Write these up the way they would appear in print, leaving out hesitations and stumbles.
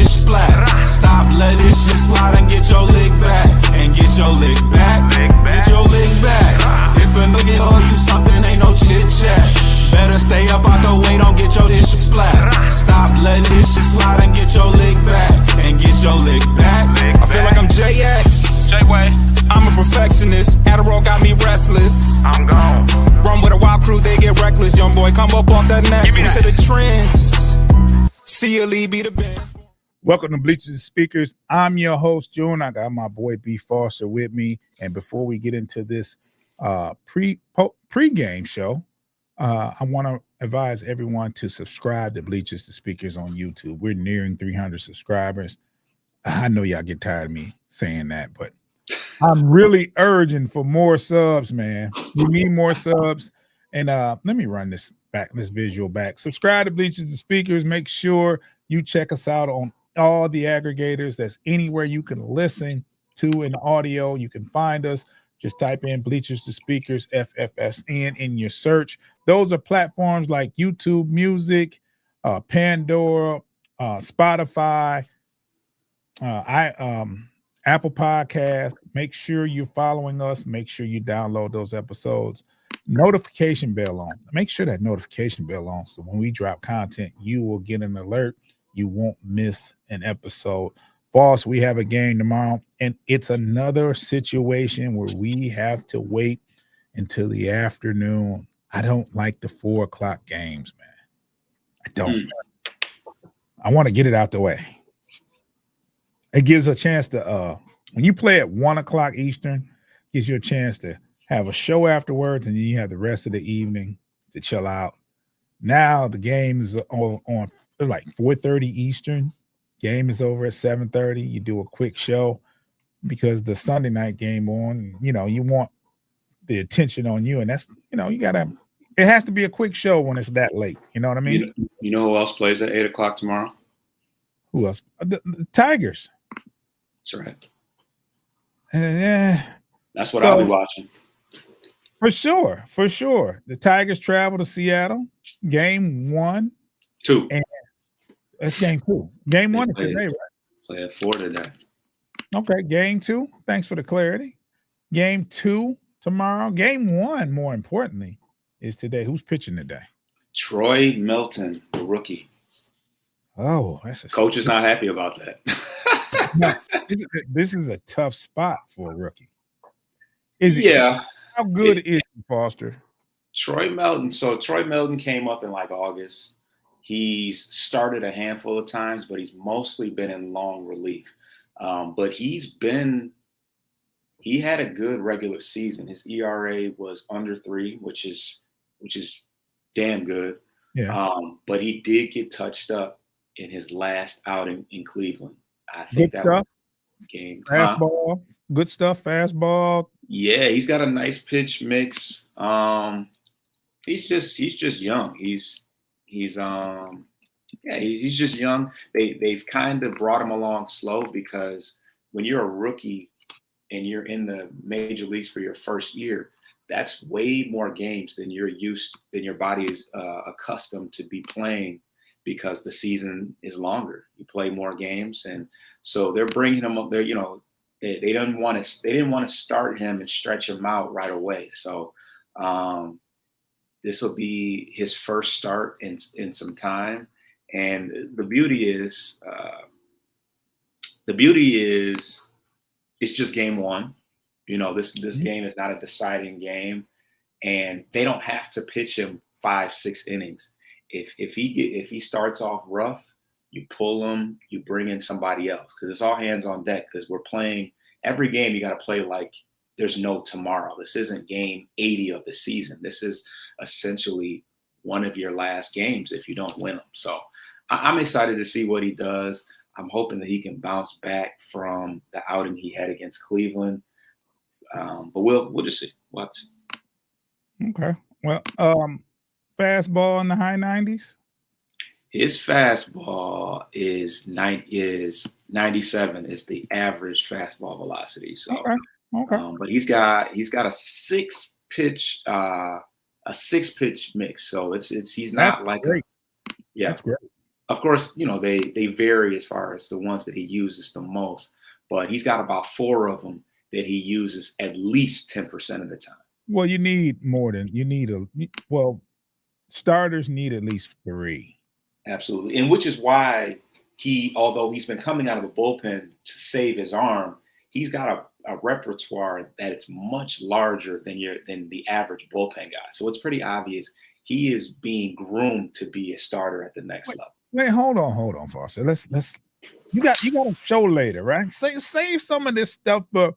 shit splat. Stop letting this shit slide and get your lick back. And get your lick back. Get your lick back. If a nigga owe you something, ain't no chit chat. Better stay up out the way, don't get your shit splat. Stop letting this shit slide and get your lick back. And get your lick back. I feel like I'm JX. J-Way. I'm a perfectionist. Adderall got me restless. I'm gone. Run with a wild crew, they get reckless. Young boy, come up off that neck. Give me that. To the trends. See you, Lee, be the band. Welcome to Bleachers and Speakers. I'm your host, June. I got my boy B. Foster with me. And before we get into this pre-game show, I want to advise everyone to subscribe to Bleachers and Speakers on YouTube. We're nearing 300 subscribers. I know y'all get tired of me saying that, but I'm really urging for more subs, man. We need more subs. And let me run this visual back. Subscribe to Bleachers and Speakers. Make sure you check us out on all the aggregators. That's anywhere you can listen to an audio. You can find us. Just type in Bleachers to Speakers, FFSN in your search. Those are platforms like YouTube Music, Pandora, Spotify, Apple Podcast. Make sure you're following us. Make sure you download those episodes. Notification bell on. Make sure that notification bell on, so when we drop content, you will get an alert. You won't miss an episode. Boss, we have a game tomorrow, and it's another situation where we have to wait until the afternoon. I don't like the 4 o'clock games, man. I don't. I want to get it out the way. It gives a chance to, when you play at 1 o'clock Eastern, gives you a chance to have a show afterwards, and then you have the rest of the evening to chill out. Now the game is on like 4:30 Eastern. Game is over at 7:30. You do a quick show because the Sunday night game on, you want the attention on you, and that's, it has to be a quick show when it's that late. You know what I mean? You know who else plays at 8 o'clock tomorrow? Who else? The Tigers. That's right. Yeah. That's what I'll be watching. For sure. The Tigers travel to Seattle. Game 1. 2. And that's game 2. Game 1 is today, right? Play at 4 today. Okay, game 2. Thanks for the clarity. Game 2 tomorrow. Game 1, more importantly, is today. Who's pitching today? Troy Melton, the rookie. Oh, that's coach is not happy about that. No, this is a tough spot for a rookie. How good is he, Foster? Troy Melton. So Troy Melton came up in like August. He's started a handful of times, but he's mostly been in long relief. But he had a good regular season. His ERA was under 3, which is damn good. Yeah. But he did get touched up in his last outing in Cleveland. I think that was game. Fastball, good stuff. Fastball. Yeah, he's got a nice pitch mix. He's just young. He's just young. They've kind of brought him along slow, because when you're a rookie and you're in the major leagues for your first year, that's way more games than your body is accustomed to be playing, because the season is longer. You play more games, and so they're bringing him up there. They didn't want to start him and stretch him out right away. So this will be his first start in some time. And the beauty is it's just game 1. This game is not a deciding game, and they don't have to pitch him 5-6 innings. If he starts off rough, you pull him, you bring in somebody else, because it's all hands on deck, because we're playing every game. You got to play like there's no tomorrow. This isn't game 80 of the season. This is essentially one of your last games if you don't win them. So I'm excited to see what he does. I'm hoping that he can bounce back from the outing he had against Cleveland. But we'll just see. We'll have to see. Okay. Well, fastball in the high 90s? His fastball is 97 is the average fastball velocity. So, okay. But he's got a 6 pitch mix. So he's not That's like great. Yeah. That's great. Of course, they vary as far as the ones that he uses the most, but he's got about 4 of them that he uses at least 10% of the time. Well, starters need at least 3. Absolutely. And which is why although he's been coming out of the bullpen to save his arm, he's got a repertoire that is much larger than the average bullpen guy. So it's pretty obvious he is being groomed to be a starter at the next level. Wait, hold on, Foster. Let's you got a show later, right? Save some of this stuff for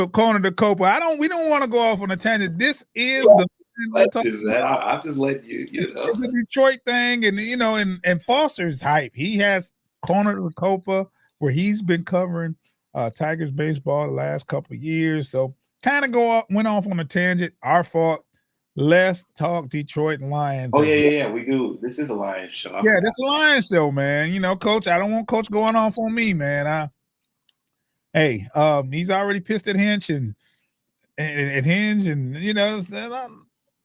Corner to Copa. We don't want to go off on a tangent. This is I'm just letting you know. It's a Detroit thing, and and Foster's hype. He has Corner to Copa where he's been covering Tigers baseball the last couple of years. So kind of went off on a tangent. Our fault. Let's talk Detroit Lions. Oh, yeah, we do. This is a Lions show. Yeah, this is a Lions show, man. Coach, I don't want Coach going off on me, man. He's already pissed at Hinch and Hinge, and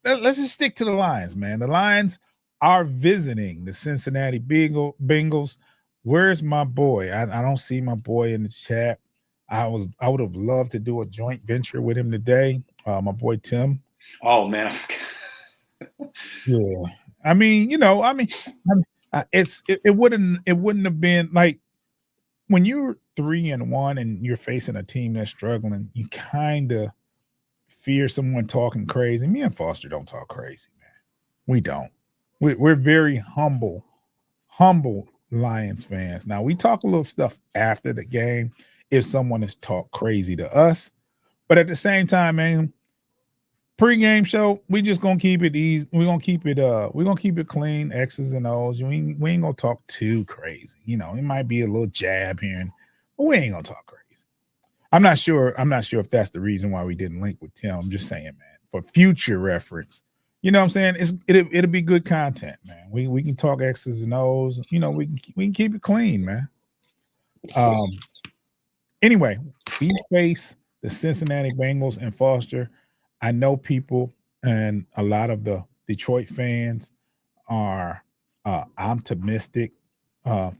let's just stick to the Lions, man. The Lions are visiting the Cincinnati Bengals. Where's my boy? I don't see my boy in the chat. I would have loved to do a joint venture with him today. My boy Tim. Oh man. Yeah. It wouldn't have been like when you're 3-1 and you're facing a team that's struggling, you kind of fear someone talking crazy. Me and Foster don't talk crazy, man. We don't. We're very humble Lions fans. Now we talk a little stuff after the game if someone has talked crazy to us, but at the same time, man, pregame show, we just gonna keep it easy. We're gonna keep it clean, X's and O's. We ain't gonna talk too crazy. It might be a little jab here, but we ain't gonna talk crazy. I'm not sure if that's the reason why we didn't link with Tim. I'm just saying, man, for future reference. You know what I'm saying? It'll be good content, man. We can talk X's and O's. We can keep it clean, man. Anyway, we face the Cincinnati Bengals and Foster. I know people and a lot of the Detroit fans are optimistic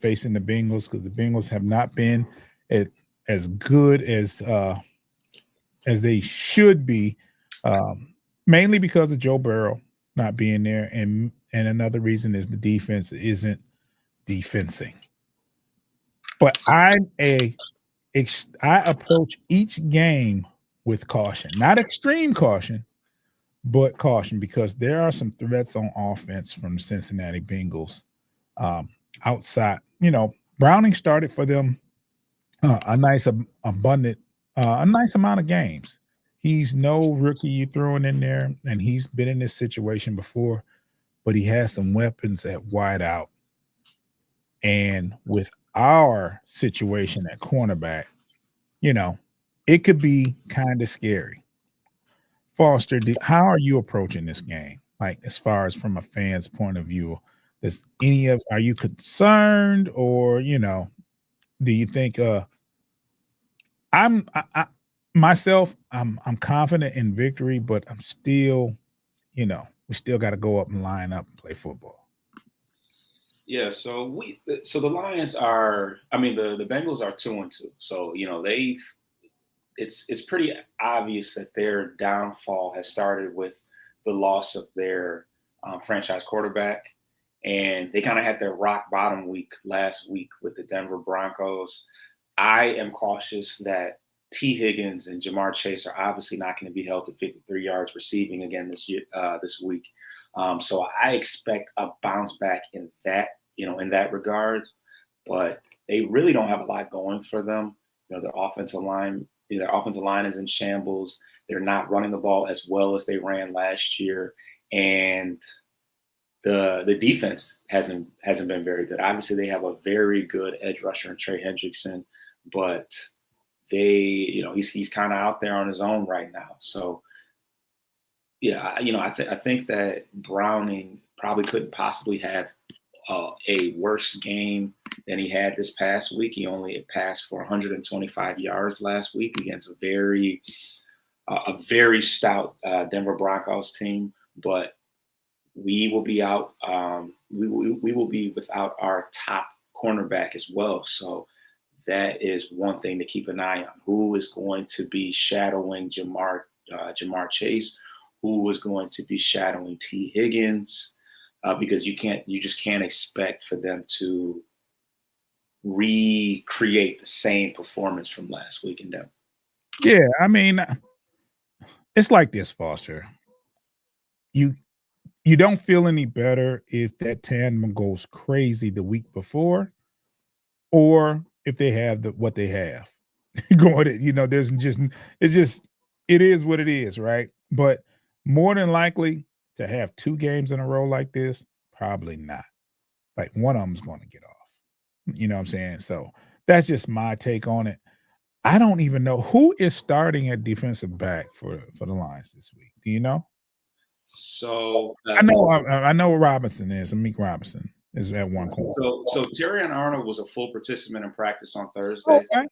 facing the Bengals because the Bengals have not been as good as they should be, mainly because of Joe Burrow not being there, and another reason is the defense isn't defensing. But I approach each game with caution, not extreme caution, but caution, because there are some threats on offense from the Cincinnati Bengals. Outside, Browning started for them a nice amount of games. He's no rookie you throwing in there, and he's been in this situation before, but he has some weapons at wideout. And with our situation at cornerback, it could be kind of scary. Foster, how are you approaching this game? Like, as far as from a fan's point of view, are you concerned, or do you think I'm confident in victory, but I'm still, we still got to go up and line up and play football. Yeah, so the Lions are, the Bengals are 2-2. So, it's pretty obvious that their downfall has started with the loss of their franchise quarterback. And they kind of had their rock bottom week last week with the Denver Broncos. I am cautious that T. Higgins and Jamar Chase are obviously not going to be held to 53 yards receiving again this week. So I expect a bounce back in that regard. But they really don't have a lot going for them. Their offensive line is in shambles. They're not running the ball as well as they ran last year, and the defense hasn't been very good. Obviously, they have a very good edge rusher in Trey Hendrickson, but he's kind of out there on his own right now. So, yeah, I think that Browning probably couldn't possibly have a worse game than he had this past week. He only passed for 125 yards last week against a very stout Denver Broncos team. But we will be out. We will be without our top cornerback as well. So that is one thing to keep an eye on. Who is going to be shadowing Jamar Chase? Who is going to be shadowing T. Higgins? Because you just can't expect for them to recreate the same performance from last week in Denver. Yeah, I mean, it's like this, Foster. You don't feel any better if that tandem goes crazy the week before, or if they have what they have going. There's it is what it is, right? But more than likely to have 2 games in a row like this, probably not. Like one of them's going to get off. You know what I'm saying? So that's just my take on it. I don't even know who is starting at defensive back for the Lions this week. Do you know? So I know Robinson is. Meek Robinson is at one corner. So Terrion Arnold was a full participant in practice on Thursday. Okay.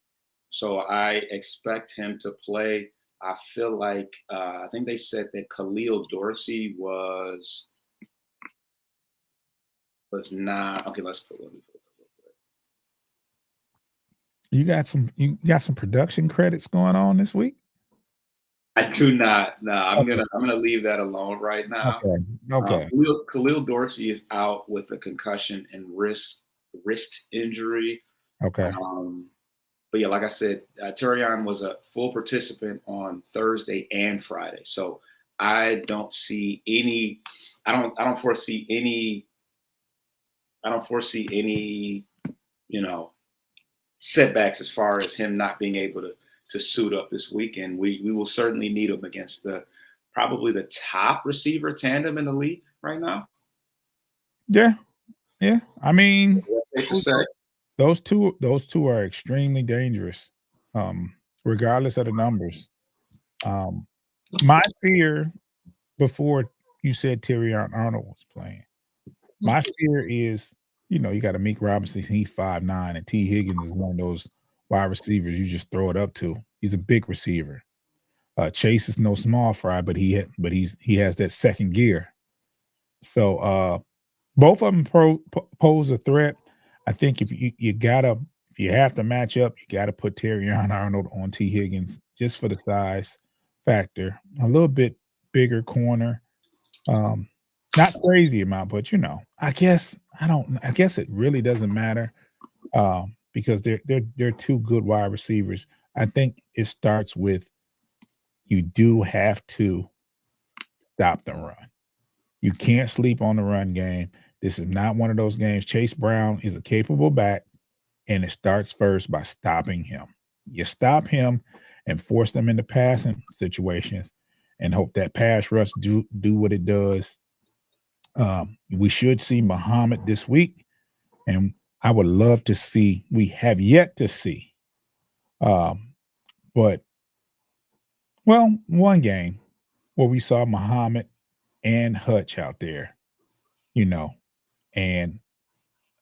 So I expect him to play. I feel like I think they said that Khalil Dorsey was not okay. Let me put it. You got some production credits going on this week? I do not. No, I'm gonna leave that alone right now. Okay. Khalil Dorsey is out with a concussion and wrist injury. Okay. But yeah, like I said, Terrion was a full participant on Thursday and Friday. So I don't see any. I don't foresee any. Setbacks as far as him not being able to suit up this weekend. We will certainly need him against probably the top receiver tandem in the league right now. Yeah. I mean, those two are extremely dangerous, regardless of the numbers. My fear before you said Terrion Arnold was playing, my fear is, you got to Meek Robinson. He's 5'9", and T. Higgins is one of those wide receivers you just throw it up to. He's a big receiver. Chase is no small fry, but he has that second gear. So both of them pose a threat. I think if you have to match up, you got to put Terrion Arnold on T. Higgins just for the size factor. A little bit bigger corner. Not crazy amount, but I guess it really doesn't matter because they're 2 good wide receivers. I think it starts with you do have to stop the run. You can't sleep on the run game. This is not one of those games. Chase Brown is a capable back, and it starts first by stopping him. You stop him and force them into passing situations and hope that pass rush do what it does. We should see Muhammad this week, and I would love to see. We have yet to see, but one game where we saw Muhammad and Hutch out there, and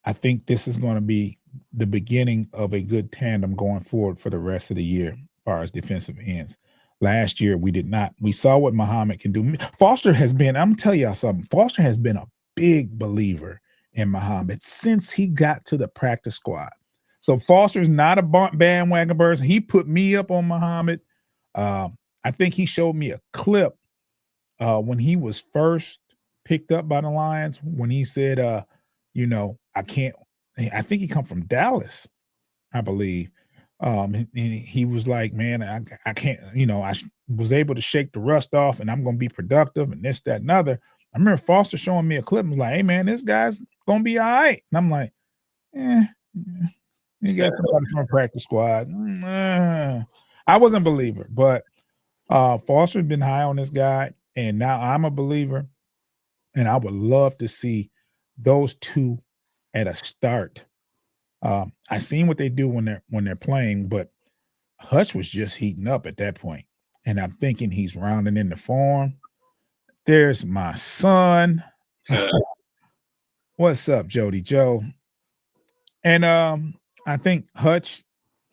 I think this is going to be the beginning of a good tandem going forward for the rest of the year as far as defensive ends. Last year, we did not. We saw what Muhammad can do. Foster has been, I'm going to tell y'all something. Foster has been a big believer in Muhammad since he got to the practice squad. So Foster's not a bandwagon person. He put me up on Muhammad. I think he showed me a clip when he was first picked up by the Lions when he said, I think he come from Dallas, I believe. And he was like, man, I can't, I was able to shake the rust off and I'm going to be productive and this, that, and other. I remember Foster showing me a clip and was like, hey, man, this guy's going to be all right. And I'm like, you got somebody from a practice squad. I wasn't a believer, but Foster's been high on this guy, and now I'm a believer, and I would love to see those 2 at a start. I seen what they do when they're playing, but Hutch was just heating up at that point, and I'm thinking he's rounding in the form. There's my son. What's up, Jody Joe? And I think Hutch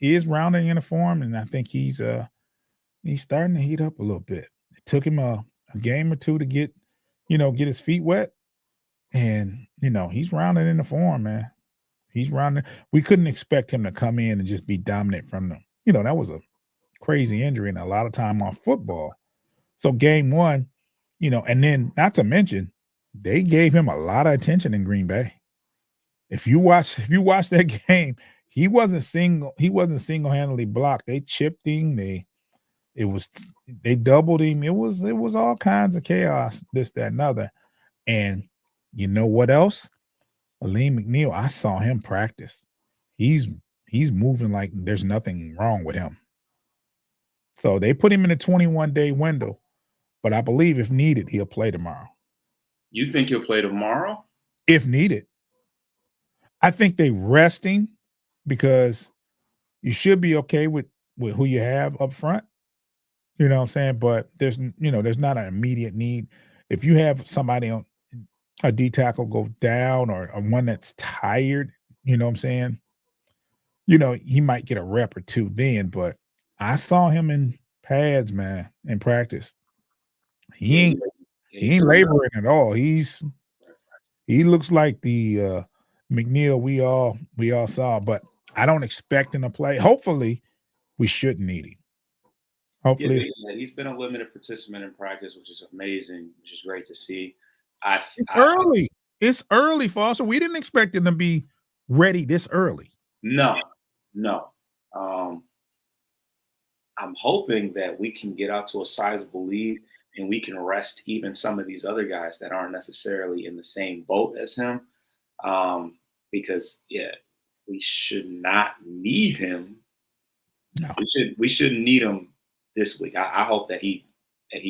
is rounding in the form, and I think he's starting to heat up a little bit. It took him a game or 2 to get his feet wet, And, he's rounding in the form, man. He's rounding. We couldn't expect him to come in and just be dominant from them. That was a crazy injury and a lot of time off football. So game one, and then not to mention, they gave him a lot of attention in Green Bay. If you watch that game, he wasn't single-handedly blocked. They chipped him. They doubled him. It was all kinds of chaos, this, that, and other. And you know what else? Aleem McNeil, I saw him practice. He's moving like there's nothing wrong with him. So they put him in a 21-day window, but I believe if needed, he'll play tomorrow. You think he'll play tomorrow? If needed. I think they resting because you should be okay with who you have up front. You know what I'm saying? But there's not an immediate need. If you have somebody on a D tackle go down or one that's tired, you know what I'm saying? He might get a rep or two then, but I saw him in pads, man, in practice. He ain't laboring at all. He looks like the McNeil we all saw, but I don't expect him to play. Hopefully, we shouldn't need him. Hopefully, he's been a limited participant in practice, which is amazing, which is great to see. It's early, Foster. We didn't expect him to be ready this early. No. I'm hoping that we can get out to a sizable lead and we can rest even some of these other guys that aren't necessarily in the same boat as him. Because we should not need him. No. We shouldn't need him this week. I hope that he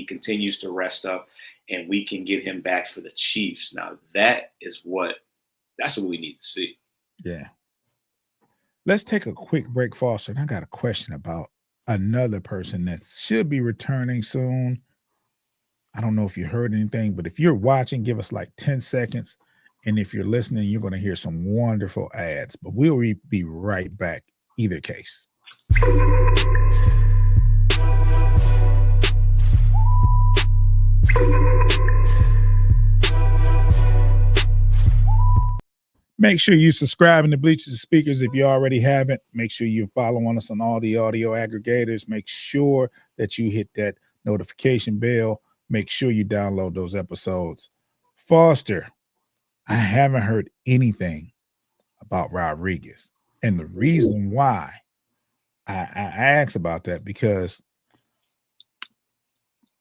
continues to rest up and we can get him back for the Chiefs. Now that's what we need to see. Yeah. Let's take a quick break, Foster. And I got a question about another person that should be returning soon. I don't know if you heard anything, but if you're watching, give us like 10 seconds. And if you're listening, you're going to hear some wonderful ads. But we'll be right back either case. Make sure you subscribe in the Bleachers and Speakers if you already haven't. Make sure you're following us on all the audio aggregators. Make sure that you hit that notification bell. Make sure you download those episodes. Foster, I haven't heard anything about Rodriguez. And the reason why I asked about that, because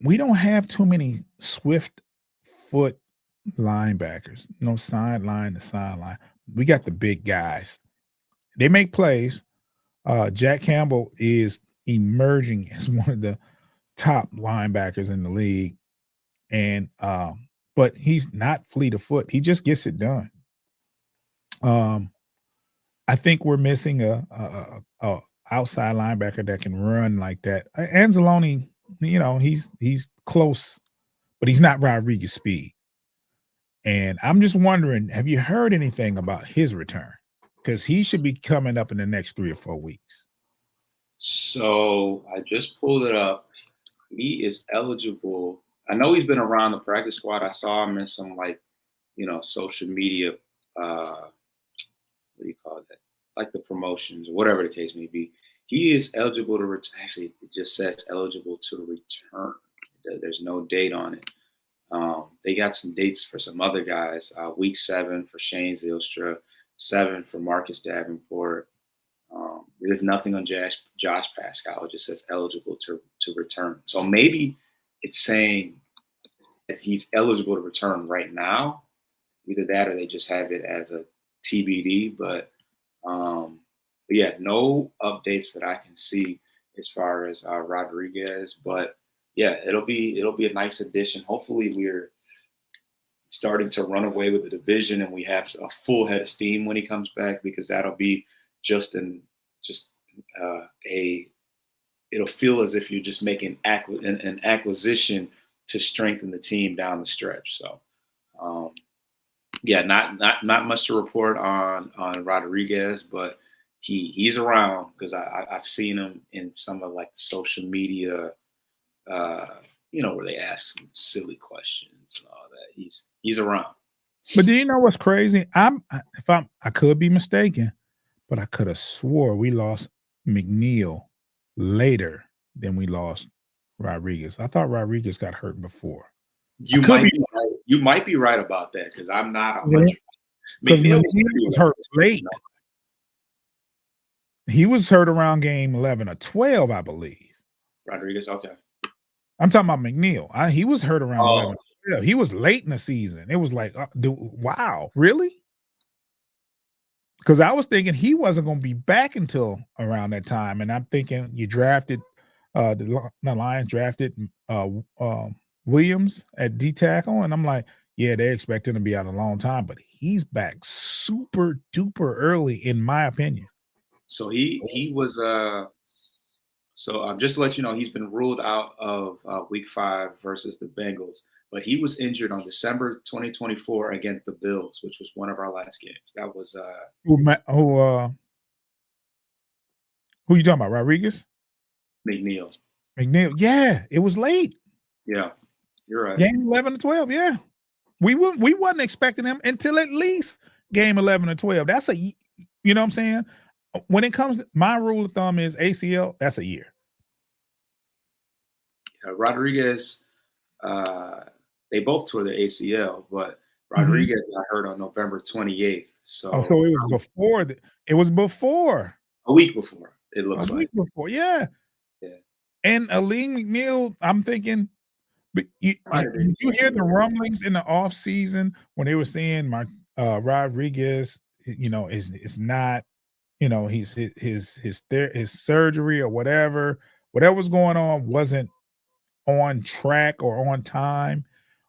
we don't have too many swift foot linebackers, no sideline to sideline. We got the big guys. They make plays. Jack Campbell is emerging as one of the top linebackers in the league. And but he's not fleet of foot. He just gets it done. I think we're missing a outside linebacker that can run like that. Anzalone, he's close, but he's not Rodriguez speed. And I'm just wondering, have you heard anything about his return? Because he should be coming up in the next 3 or 4 weeks. So I just pulled it up. He is eligible. I know he's been around the practice squad. I saw him in some social media, what do you call that? Like the promotions or whatever the case may be. He is eligible to return. Actually, it just says eligible to return. There's no date on it. They got some dates for some other guys. Week 7 for Shane Zylstra, 7 for Marcus Davenport. There's nothing on Josh Pascal. It just says eligible to return. So maybe it's saying that he's eligible to return right now. Either that or they just have it as a TBD. But yeah, no updates that I can see as far as Rodriguez. But yeah, it'll be a nice addition. Hopefully we're starting to run away with the division and we have a full head of steam when he comes back, because that'll be it'll feel as if you're just making an acquisition to strengthen the team down the stretch. So yeah, not much to report on Rodriguez, but he's around, because I've seen him in some of like the social media, where they ask him silly questions and all that. He's around. But do you know what's crazy? I could be mistaken, but I could have swore we lost McNeil later than we lost Rodriguez. I thought Rodriguez got hurt before. I You could might be be right. You might be right about that because I'm not Yeah. 100. because McNeil McNeil was hurt late. He was hurt around game 11 or 12, I believe. Rodriguez, okay. I'm talking about McNeil. He was hurt around 11. Oh, Yeah, he was late in the season. It was like, wow, really? Because I was thinking he wasn't going to be back until around that time, and I'm thinking you drafted the Lions drafted Williams at D tackle, and I'm like, yeah, they expect him to be out a long time, but he's back super duper early, in my opinion. so he was so just to let you know, he's been ruled out of Week 5 versus the Bengals, but he was injured on December 2024 against the Bills, which was one of our last games. That was Who you talking about? Rodriguez? McNeil. McNeil. Yeah, it was late. Yeah, you're right. Game 11 to 12. Yeah, we wasn't expecting him until at least game 11 or 12. That's you know what I'm saying? When it comes, my rule of thumb is ACL. That's a year. Rodriguez, they both tore the ACL, but Rodriguez got hurt on November 28th. So, so it was before. It was before. A week before. It looks a week before. Yeah. And Aleem McNeil, I'm thinking, but you hear the rumblings in the off season when they were saying Rodriguez, is not, his surgery or whatever was going on wasn't on track or on time,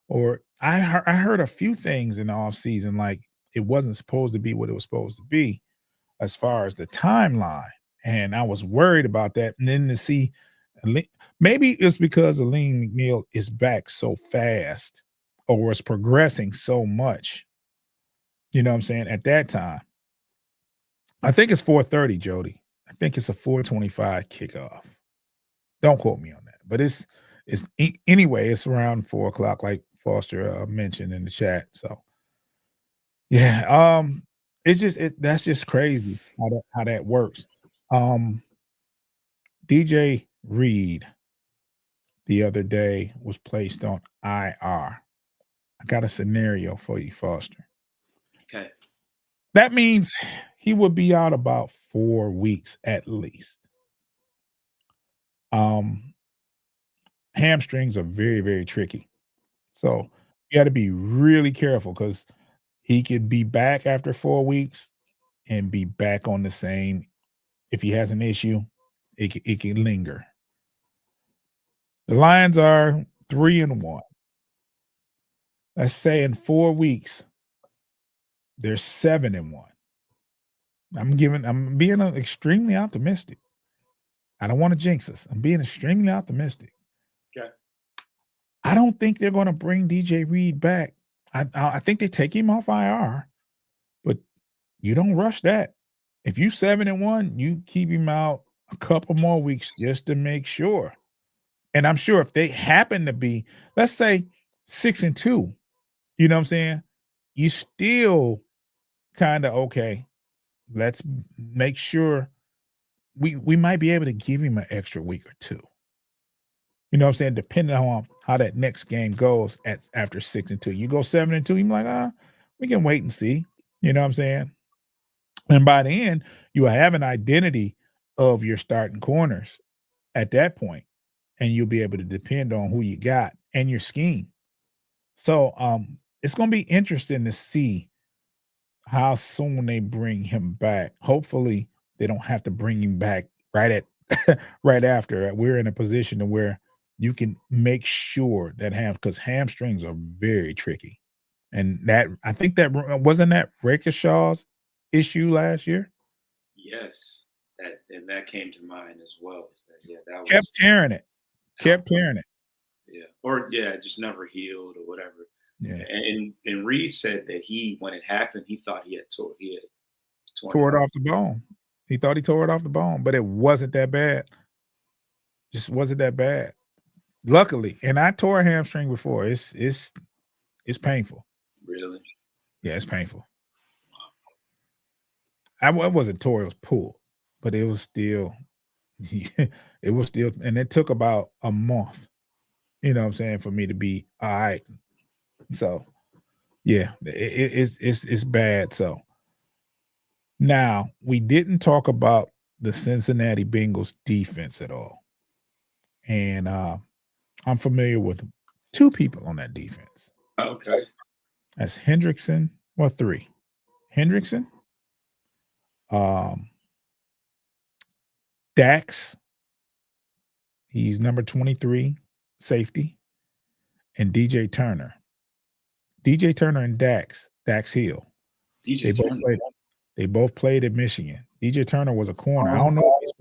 or I heard a few things in the off season like it wasn't supposed to be what it was supposed to be as far as the timeline, and I was worried about that. And then to see, maybe it's because Aleem McNeil is back so fast or was progressing so much. You know what I'm saying? At that time, I think it's 4:30, Jody. I think it's a 4:25 kickoff. Don't quote me on that, but it's anyway. It's around 4:00, like Foster mentioned in the chat. So, yeah, that's just crazy how that works. DJ Reed the other day was placed on IR. I got a scenario for you, Foster. Okay. That means he would be out about 4 weeks at least. Hamstrings are very, very tricky. So you got to be really careful because he could be back after 4 weeks and be back on the same. If he has an issue, it can linger. The Lions are 3-1. Let's say in 4 weeks, they're 7-1. I'm being extremely optimistic. I don't want to jinx us. I'm being extremely optimistic. Okay. I don't think they're going to bring DJ Reed back. I think they take him off IR, but you don't rush that. If you 7-1, you keep him out a couple more weeks just to make sure. And I'm sure if they happen to be, let's say 6-2, you know what I'm saying? You still kind of okay. Let's make sure we might be able to give him an extra week or two. You know what I'm saying? Depending on how that next game goes after 6-2. You go 7-2, you're like, we can wait and see. You know what I'm saying? And by the end, you have an identity of your starting corners at that point, and you'll be able to depend on who you got and your scheme. So it's going to be interesting to see how soon they bring him back. Hopefully, they don't have to bring him back right after. We're in a position to where you can make sure that because hamstrings are very tricky. And that, I think that wasn't that Rakeshaw's issue last year. Yes, that came to mind as well. That kept tearing it. Yeah, or just never healed or whatever. Yeah, and Reed said that when it happened, he thought he had tore it off the bone. He thought he tore it off the bone, but it wasn't that bad. Just wasn't that bad. Luckily, and I tore a hamstring before. It's painful. Really? Yeah, it's painful. It wasn't tore, it was pulled, but it was still, and it took about a month, you know what I'm saying, for me to be all right. So, yeah, it's bad. So, now we didn't talk about the Cincinnati Bengals defense at all. And I'm familiar with 2 people on that defense. Okay. That's Hendrickson, or 3. Hendrickson, Dax, he's number 23, safety, and DJ Turner. DJ Turner and Dax Hill. DJ Turner. They both played at Michigan. DJ Turner was a corner. I don't know if he's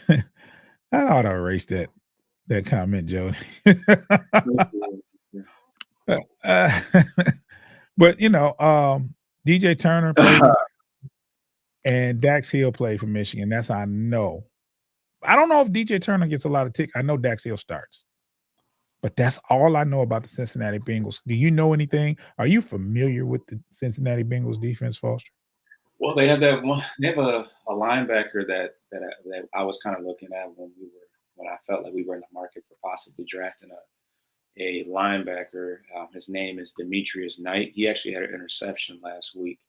playing. I ought to erase that comment, Joe. But DJ Turner played and Dax Hill played for Michigan. That's how I know. I don't know if DJ Turner gets a lot of tick. I know Dax Hill starts. But that's all I know about the Cincinnati Bengals. Do you know anything? Are you familiar with the Cincinnati Bengals defense, Foster? Well, they have that one. They have a linebacker that I was kind of looking at when I felt like we were in the market for possibly drafting a linebacker. His name is Demetrius Knight. He actually had an interception last week.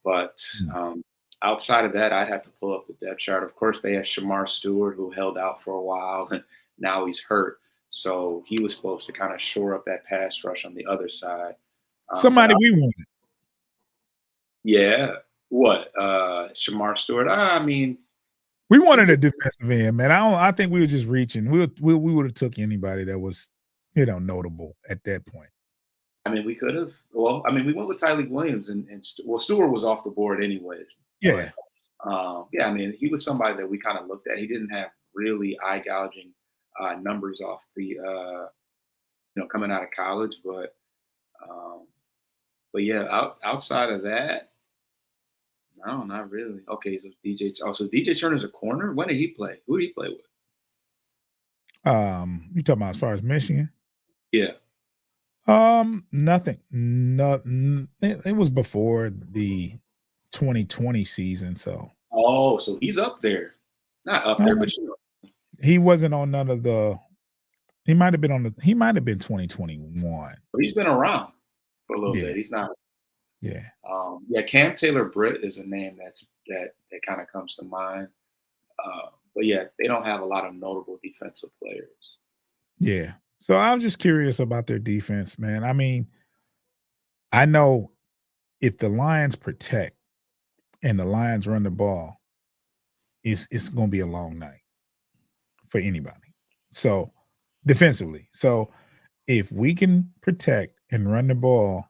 But outside of that, I'd have to pull up the depth chart. Of course, they have Shamar Stewart, who held out for a while, and now he's hurt. So he was supposed to kind of shore up that pass rush on the other side. Somebody we wanted. Yeah. What? Shamar Stewart? I mean, we wanted a defensive end, man. I think we were just reaching. We would have took anybody that was, notable at that point. I mean, we could have. Well, I mean, we went with Tyleek Williams, and Stewart was off the board anyways. Yeah. But, I mean, he was somebody that we kind of looked at. He didn't have really eye gouging numbers off the coming out of college, but yeah, outside of that, no, not really. Okay, so DJ Turner's a corner. When did he play? Who did he play with? You talking about as far as Michigan? Yeah. Nothing. Nothing. It was before the 2020 season, so. Oh, so he's up there. Not up there, but he wasn't on none of the. He might have been 2021. But he's been around for a little bit. He's not. Yeah. Cam Taylor-Britt is a name that kind of comes to mind. But yeah, they don't have a lot of notable defensive players. Yeah. So I'm just curious about their defense, man. I mean, I know if the Lions protect and the Lions run the ball, it's going to be a long night for anybody. So defensively. So if we can protect and run the ball,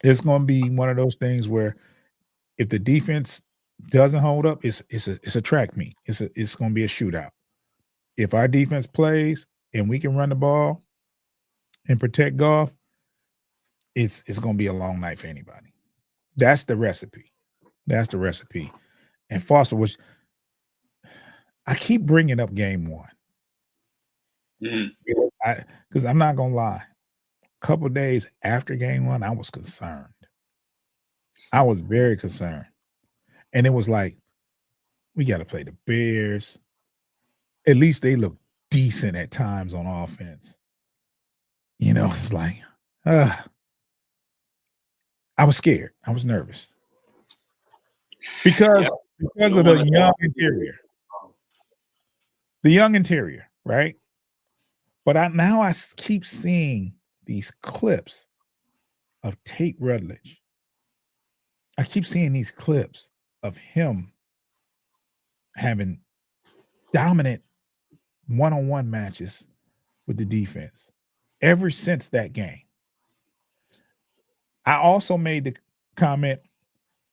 it's going to be one of those things where if the defense doesn't hold up, it's a track meet. It's going to be a shootout. If our defense plays and we can run the ball and protect Goff, it's going to be a long night for anybody. That's the recipe. And Foster, which I keep bringing up game 1. Because I'm not going to lie. A couple of days after game 1, I was concerned. I was very concerned. And it was like, we got to play the Bears. At least they look decent at times on offense. It's like, I was scared. I was nervous. Because of the young interior. The young interior, right? But I keep seeing these clips of Tate Rutledge. I keep seeing these clips of him having dominant one-on-one matches with the defense ever since that game. I also made the comment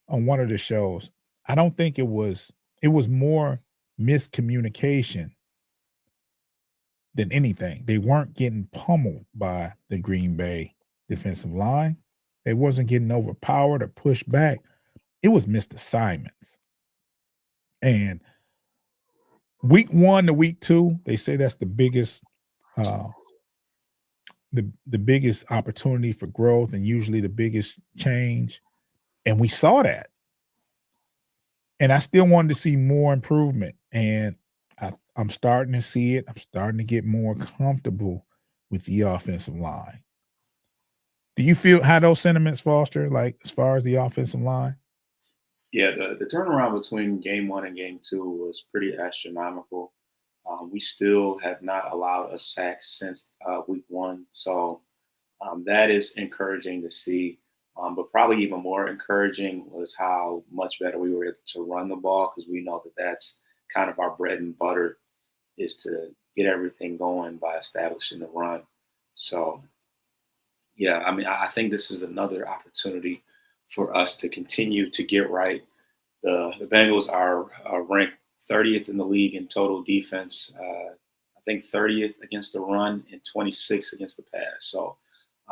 on one of the shows. I don't think it was more miscommunication than anything. They weren't getting pummeled by the Green Bay defensive line. They wasn't getting overpowered or pushed back. It was missed assignments. And week 1 to week 2, they say that's the biggest the biggest opportunity for growth and usually the biggest change. And we saw that. And I still wanted to see more improvement. And I'm starting to see it. I'm starting to get more comfortable with the offensive line. Do you feel how those sentiments, Foster, like as far as the offensive line? Yeah, the turnaround between game 1 and game 2 was pretty astronomical. We still have not allowed a sack since week 1. So that is encouraging to see. But probably even more encouraging was how much better we were able to run the ball, because we know that that's kind of our bread and butter, is to get everything going by establishing the run. So, yeah, I mean, I think this is another opportunity for us to continue to get right. The Bengals are ranked 30th in the league in total defense. I think 30th against the run and 26th against the pass. So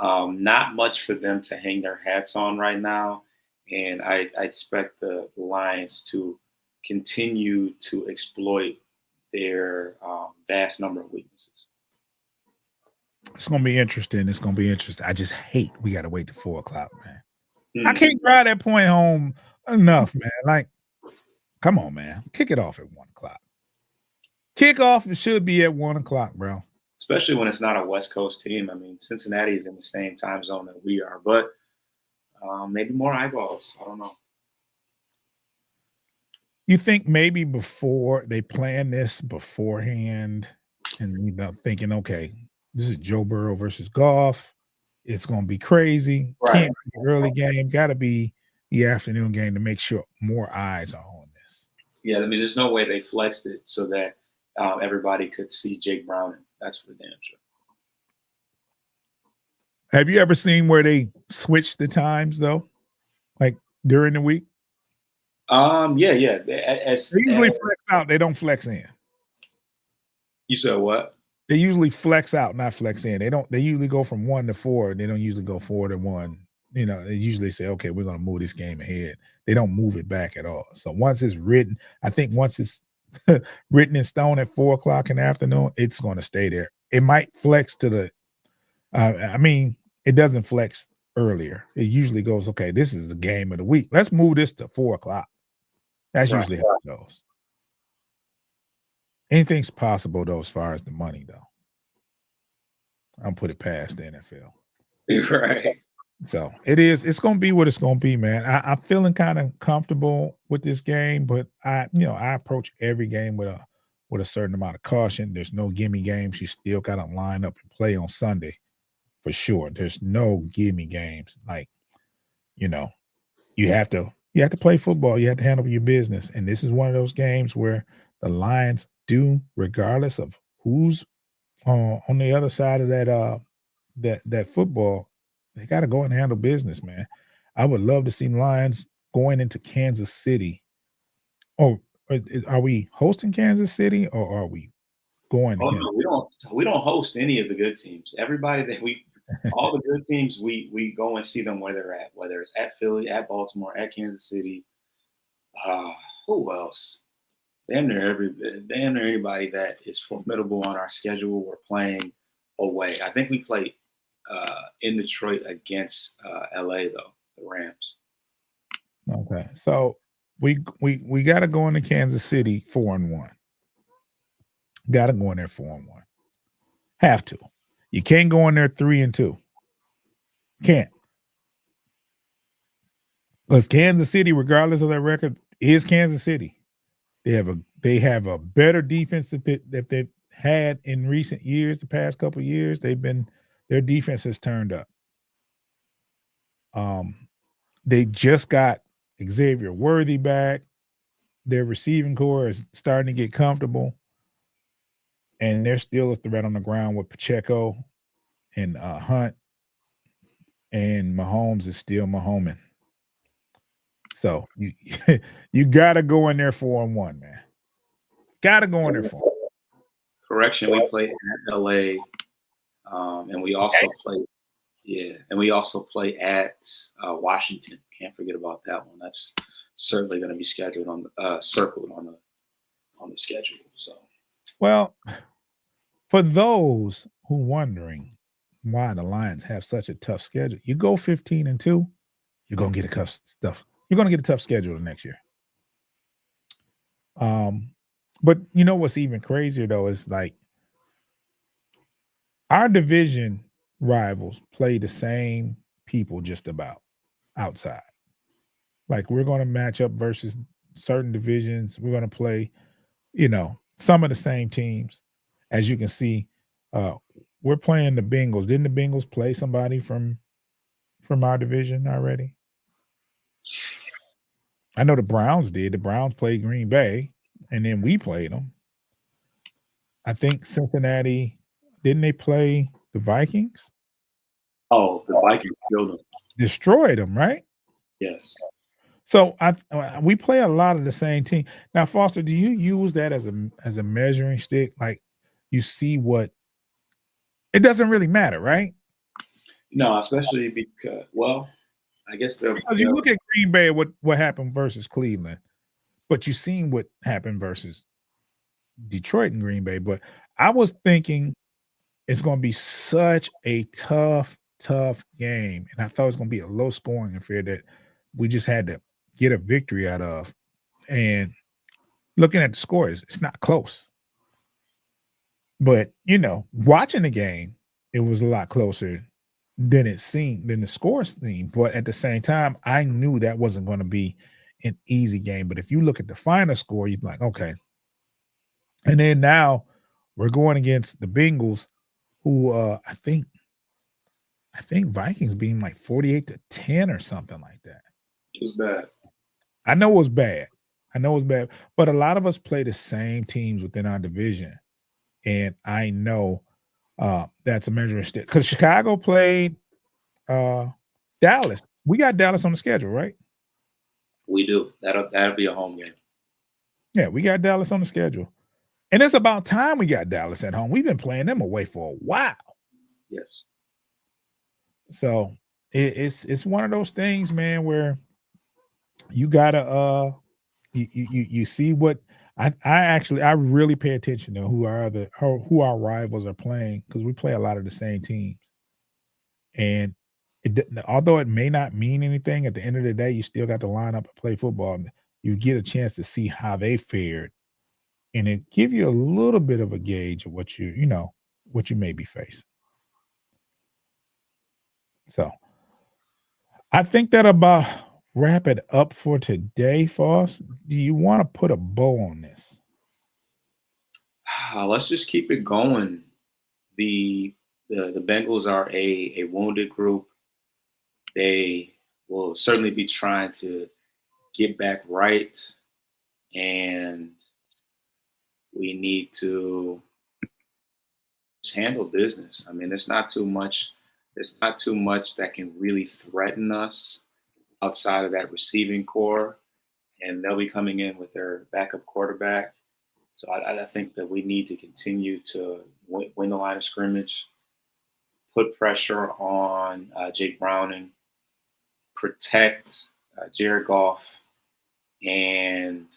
not much for them to hang their hats on right now. And I expect the Lions to continue to exploit their vast number of weaknesses. It's going to be interesting. It's going to be interesting. I just hate we got to wait till 4 o'clock, man. I can't drive that point home enough, man. Like, come on, man. Kick it off at 1 o'clock. Kickoff should be at 1 o'clock, bro. Especially when it's not a West Coast team. I mean, Cincinnati is in the same time zone that we are, but maybe more eyeballs. I don't know. You think maybe before they plan this beforehand and thinking, okay, this is Joe Burrow versus Goff. It's going to be crazy. Right. Can't be the early game. Got to be the afternoon game to make sure more eyes are on this. Yeah, I mean, there's no way they flexed it so that everybody could see Jake Browning. That's for damn sure. Have you ever seen where they switch the times though, like during the week? Yeah. They usually flex out. They don't flex in. You said what? They usually flex out, not flex in. They usually go from 1 to 4. They don't usually go 4 to 1. You know, they usually say, okay, we're going to move this game ahead. They don't move it back at all. So once it's written, I think once it's written in stone at 4 o'clock in the afternoon, it's going to stay there. It might flex to the, it doesn't flex earlier. It usually goes, okay, this is the game of the week. Let's move this to 4 o'clock. That's usually how it goes. Anything's possible, though, as far as the money, though. I'll put it past the NFL. Right. So it's going to be what it's going to be, man. I'm feeling kind of comfortable with this game, but I approach every game with a certain amount of caution. There's no gimme games. You still got to line up and play on Sunday for sure. There's no gimme games. Like, you have to play football. You have to handle your business. And this is one of those games where the Lions do, regardless of who's on the other side of that football, they got to go and handle business, man. I would love to see Lions going into Kansas City. Oh, are we hosting Kansas City or are we going? Oh, no, we don't host any of the good teams. Everybody all the good teams, we go and see them where they're at, whether it's at Philly, at Baltimore, at Kansas City. Who else? Damn near anybody that is formidable on our schedule, we're playing away. I think we played in Detroit against LA though, the Rams. Okay, so we got to go into Kansas City 4-1. Got to go in there 4-1. Have to. You can't go in there 3-2. Can't. Because Kansas City, regardless of their record, is Kansas City. They have a better defense that they've had in recent years. The past couple of years, their defense has turned up. They just got Xavier Worthy back. Their receiving core is starting to get comfortable, and they're still a threat on the ground with Pacheco and Hunt, and Mahomes is still Mahomes. So you got to go in there 4-1, man. Got to go in there 4-1. Correction, we played at LA, and we also play at Washington. Can't forget about that one. That's certainly going to be scheduled circled on the schedule. So, well, for those who wondering, why the Lions have such a tough schedule. You go 15-2, you're gonna get a tough stuff. You're gonna get a tough schedule the next year. But you know what's even crazier though is like our division rivals play the same people just about outside. Like we're going to match up versus certain divisions. We're going to play, some of the same teams. As you can see, we're playing the Bengals. Didn't the Bengals play somebody from our division already? I know the Browns did. The Browns played Green Bay, and then we played them. I think Cincinnati, didn't they play the Vikings? Oh, the Vikings killed them. Destroyed them, right? Yes. So we play a lot of the same team. Now, Foster, do you use that as a measuring stick? Like you see what it doesn't really matter, right? No, especially because, well, I guess because you look at Green Bay, what happened versus Cleveland, but you've seen what happened versus Detroit and Green Bay. But I was thinking it's going to be such a tough game, and I thought it was going to be a low scoring affair that we just had to get a victory out of. And looking at the scores, it's not close. But watching the game, it was a lot closer than the score seemed. But at the same time, I knew that wasn't going to be an easy game. But if you look at the final score, you're like, okay. And then now we're going against the Bengals, who I think Vikings being like 48-10 or something like that. It was bad. I know it was bad. But a lot of us play the same teams within our division. And I know that's a measuring stick. Because Chicago played Dallas. We got Dallas on the schedule, right? We do. That'll be a home game. Yeah, we got Dallas on the schedule. And it's about time we got Dallas at home. We've been playing them away for a while. Yes. So it's one of those things, man, where you gotta you see what I really pay attention to who our rivals are playing, because we play a lot of the same teams. And although it may not mean anything, at the end of the day, you still got to line up and play football. You get a chance to see how they fared, and it give you a little bit of a gauge of what you may be facing. So I think that about wrap it up for today, Foss. Do you want to put a bow on this? Let's just keep it going. The Bengals are a wounded group. They will certainly be trying to get back right, and we need to handle business. I mean, there's not too much that can really threaten us outside of that receiving core, and they'll be coming in with their backup quarterback. So I think that we need to continue to win the line of scrimmage, put pressure on Jake Browning, protect Jared Goff, and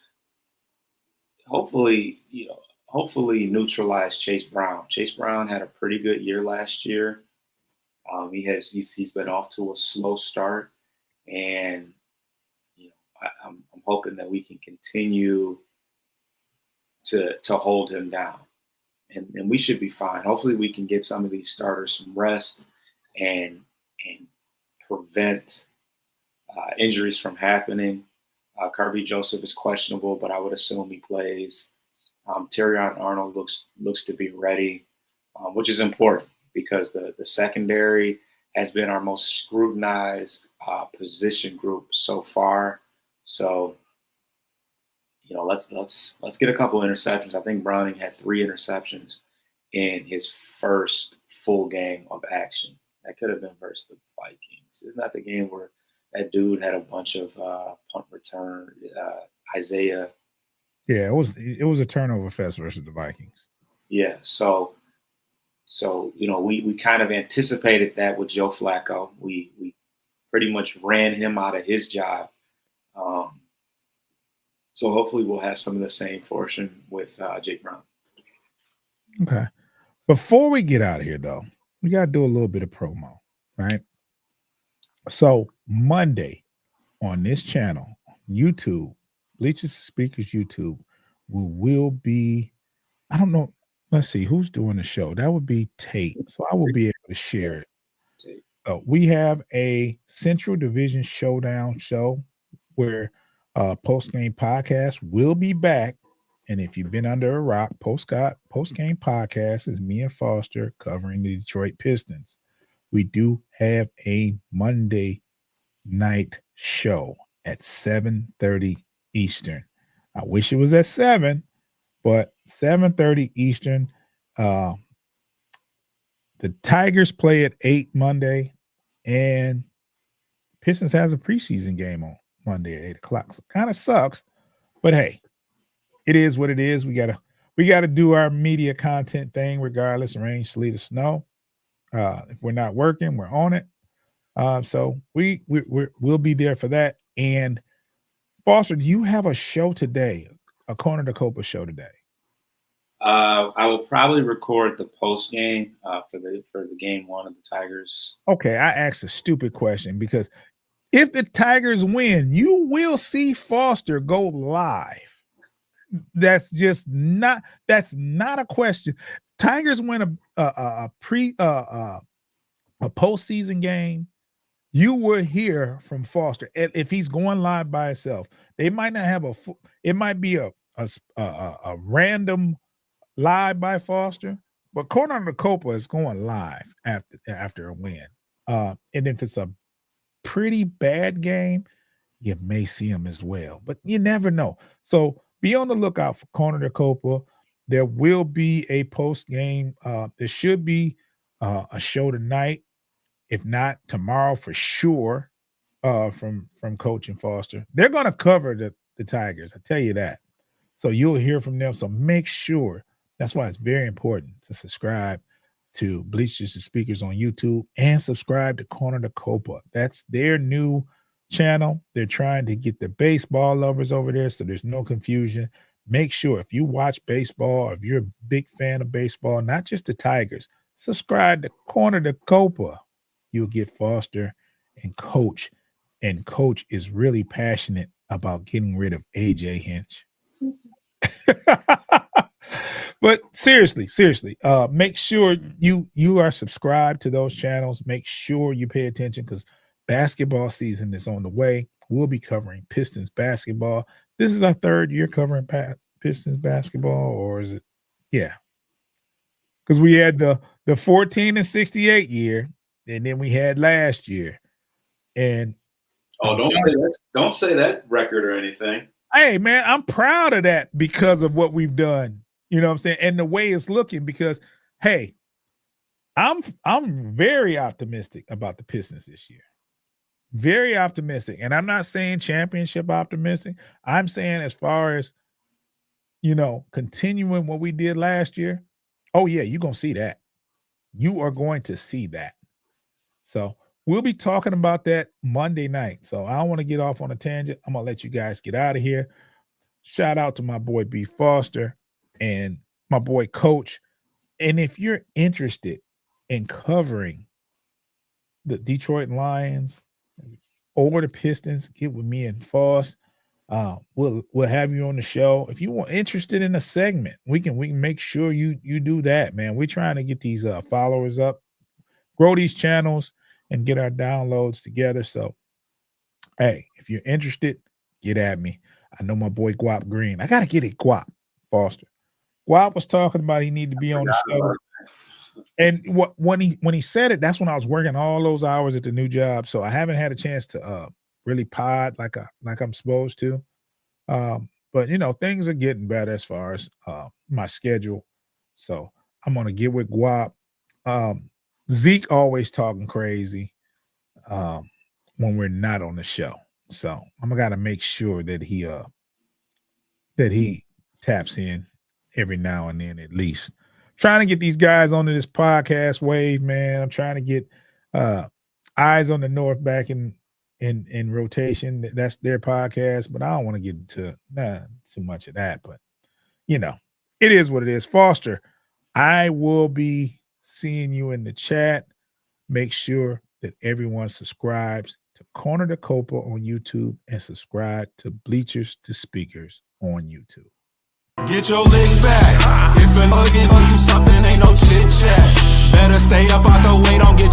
hopefully neutralize Chase Brown. Chase Brown had a pretty good year last year. He's been off to a slow start, and I'm hoping that we can continue to hold him down, and we should be fine. Hopefully, we can get some of these starters some rest and prevent injuries from happening. Kirby Joseph is questionable, but I would assume he plays. Terrion Arnold looks to be ready, which is important because the secondary has been our most scrutinized position group so far. So, let's get a couple interceptions. I think Browning had 3 interceptions in his first full game of action. That could have been versus the Vikings. Isn't that the game where that dude had a bunch of punt return? Isaiah. Yeah, it was a turnover fest versus the Vikings. Yeah, so we kind of anticipated that with Joe Flacco. We pretty much ran him out of his job. So hopefully we'll have some of the same fortune with Jake Brown. Okay. Before we get out of here, though, we got to do a little bit of promo, right? So Monday on this channel, YouTube, Bleachers and Speakers YouTube, we will be, I don't know, let's see, who's doing the show? That would be Tate. So I will be able to share it. So we have a Central Division Showdown show where post-game podcast will be back. And if you've been under a rock, post-game podcast is me and Foster covering the Detroit Pistons. We do have a Monday night show at 7:30 Eastern. I wish it was at 7, but 7:30 Eastern. The Tigers play at 8 Monday, and Pistons has a preseason game on Monday at 8 o'clock. So kind of sucks, but hey, it is what it is. We gotta do our media content thing regardless of rain, sleet, or snow. If we're not working, we're on it. So we'll be there for that. And Foster, do you have a show today? A Corner to Copa show today? I will probably record the post game for the game one of the Tigers. Okay, I asked a stupid question because if the Tigers win, you will see Foster go live. That's not a question. Tigers win a postseason game, you will hear from Foster if he's going live by himself. They might not have it might be a random live by Foster, but Corner to Copa is going live after a win. And if it's a pretty bad game, you may see him as well, but you never know. So be on the lookout for Corner to Copa. There will be a post game. There should be a show tonight, if not tomorrow for sure. From Coach and Foster, they're going to cover the Tigers. I tell you that. So you'll hear from them. So make sure. That's why it's very important to subscribe to Bleachers and Speakers on YouTube and subscribe to Corner to Copa. That's their new channel. They're trying to get the baseball lovers over there, so there's no confusion. Make sure if you watch baseball, or if you're a big fan of baseball, not just the Tigers, subscribe to Corner to Copa. You'll get Foster and Coach. And Coach is really passionate about getting rid of AJ Hinch. But seriously, make sure you are subscribed to those channels. Make sure you pay attention because basketball season is on the way. We'll be covering Pistons basketball. This is our third year covering Pistons basketball, or is it? Yeah. Because we had the 14 and 68 year, and then we had last year. And don't say that record or anything. Hey, man, I'm proud of that because of what we've done. You know what I'm saying? And the way it's looking, because, hey, I'm very optimistic about the Pistons this year. Very optimistic. And I'm not saying championship optimistic. I'm saying as far as, continuing what we did last year, oh, yeah, you're going to see that. You are going to see that. So we'll be talking about that Monday night. So I don't want to get off on a tangent. I'm going to let you guys get out of here. Shout out to my boy B. Foster and my boy Coach. And if you're interested in covering the Detroit Lions or the Pistons, get with me and Foss. We'll have you on the show. If you want interested in a segment, we can make sure you do that, man. We're trying to get these followers up, grow these channels, and get our downloads together. So, hey, if you're interested, get at me. I know my boy Guap Green. I got to get it, Guap Foster. Guap was talking about he need to be on the show. And when he said it, that's when I was working all those hours at the new job. So I haven't had a chance to really pod like I'm supposed to. But things are getting better as far as my schedule. So I'm gonna get with Guap. Zeke always talking crazy when we're not on the show. So I'm gotta make sure that he taps in every now and then at least. Trying to get these guys onto this podcast wave, man. I'm trying to get Eyes on the North back in rotation. That's their podcast, but I don't want to get into too much of that. But it is what it is. Foster, I will be seeing you in the chat. Make sure that everyone subscribes to Corner to Copa on YouTube and subscribe to Bleachers to Speakers on YouTube. Get your lick back. If a nigga do something, ain't no chit chat. Better stay up out the way, don't get